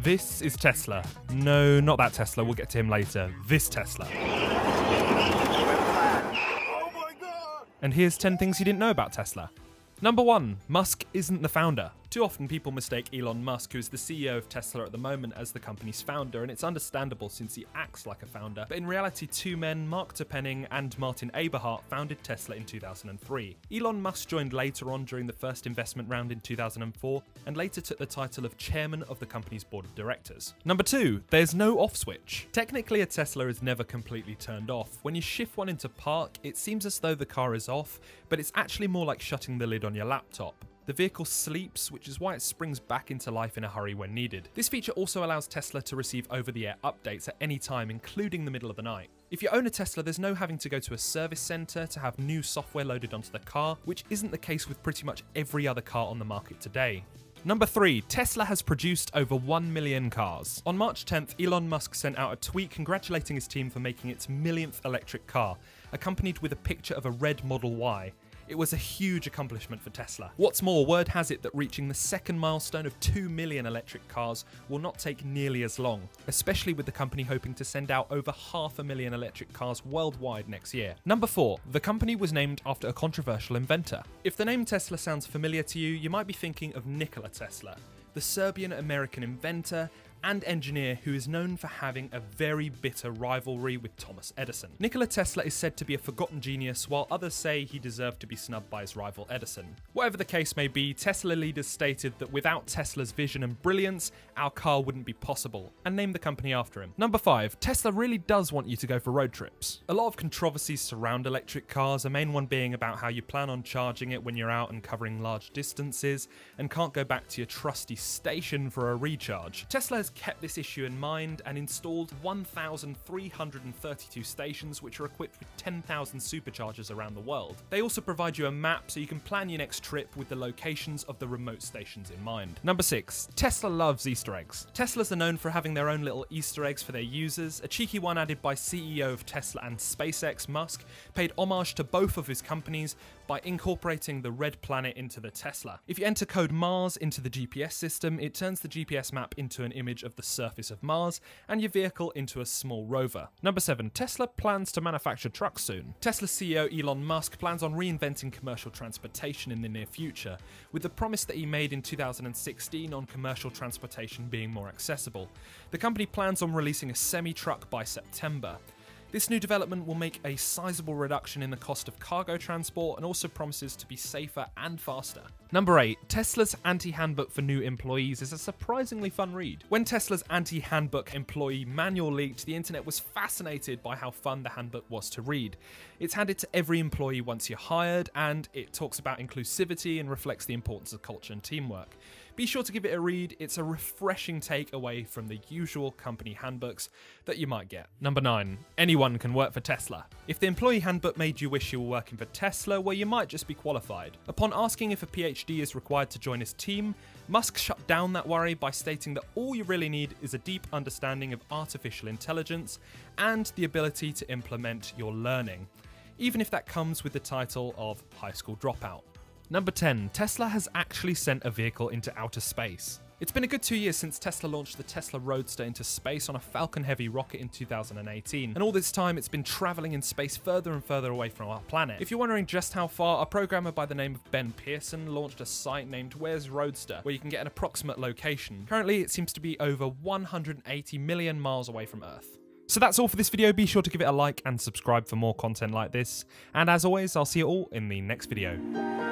This is Tesla. No, not that Tesla, we'll get to him later. This Tesla. Oh my God! And here's 10 things you didn't know about Tesla. Number 1, Musk isn't the founder. Too often people mistake Elon Musk, who is the CEO of Tesla at the moment, as the company's founder, and it's understandable since he acts like a founder. But in reality, two men, Mark Terpenning and Martin Eberhard, founded Tesla in 2003. Elon Musk joined later on during the first investment round in 2004, and later took the title of chairman of the company's board of directors. Number 2, there's no off switch. Technically, a Tesla is never completely turned off. When you shift one into park, it seems as though the car is off, but it's actually more like shutting the lid on your laptop. The vehicle sleeps, which is why it springs back into life in a hurry when needed. This feature also allows Tesla to receive over-the-air updates at any time, including the middle of the night. If you own a Tesla, there's no having to go to a service centre to have new software loaded onto the car, which isn't the case with pretty much every other car on the market today. Number 3, Tesla has produced over 1 million cars. On March 10th, Elon Musk sent out a tweet congratulating his team for making its millionth electric car, accompanied with a picture of a red Model Y. It was a huge accomplishment for Tesla. What's more, word has it that reaching the second milestone of 2 million electric cars will not take nearly as long, especially with the company hoping to send out over 500,000 electric cars worldwide next year. Number 4, the company was named after a controversial inventor. If the name Tesla sounds familiar to you, you might be thinking of Nikola Tesla, the Serbian-American inventor and engineer who is known for having a very bitter rivalry with Thomas Edison. Nikola Tesla is said to be a forgotten genius, while others say he deserved to be snubbed by his rival Edison. Whatever the case may be, Tesla leaders stated that without Tesla's vision and brilliance, our car wouldn't be possible, and named the company after him. Number 5, Tesla really does want you to go for road trips. A lot of controversies surround electric cars, a main one being about how you plan on charging it when you're out and covering large distances, and can't go back to your trusty station for a recharge. Tesla has kept this issue in mind and installed 1,332 stations which are equipped with 10,000 superchargers around the world. They also provide you a map so you can plan your next trip with the locations of the remote stations in mind. Number 6, Tesla loves Easter eggs. Teslas are known for having their own little Easter eggs for their users. A cheeky one added by CEO of Tesla and SpaceX, Musk, paid homage to both of his companies by incorporating the red planet into the Tesla. If you enter code Mars into the GPS system, it turns the GPS map into an image of the surface of Mars and your vehicle into a small rover. Number 7, Tesla plans to manufacture trucks soon. Tesla CEO Elon Musk plans on reinventing commercial transportation in the near future, with the promise that he made in 2016 on commercial transportation being more accessible. The company plans on releasing a semi-truck by September. This new development will make a sizable reduction in the cost of cargo transport and also promises to be safer and faster. Number 8, Tesla's anti-handbook for new employees is a surprisingly fun read. When Tesla's anti-handbook employee manual leaked, the internet was fascinated by how fun the handbook was to read. It's handed to every employee once you're hired, and it talks about inclusivity and reflects the importance of culture and teamwork. Be sure to give it a read, it's a refreshing take away from the usual company handbooks that you might get. Number 9, anyone can work for Tesla. If the employee handbook made you wish you were working for Tesla, well, you might just be qualified. Upon asking if a PhD is required to join his team, Musk shut down that worry by stating that all you really need is a deep understanding of artificial intelligence and the ability to implement your learning, even if that comes with the title of high school dropout. Number 10, Tesla has actually sent a vehicle into outer space. It's been a good 2 years since Tesla launched the Tesla Roadster into space on a Falcon Heavy rocket in 2018, and all this time it's been travelling in space further and further away from our planet. If you're wondering just how far, a programmer by the name of Ben Pearson launched a site named Where's Roadster, where you can get an approximate location. Currently it seems to be over 180 million miles away from Earth. So that's all for this video. Be sure to give it a like and subscribe for more content like this, and as always, I'll see you all in the next video.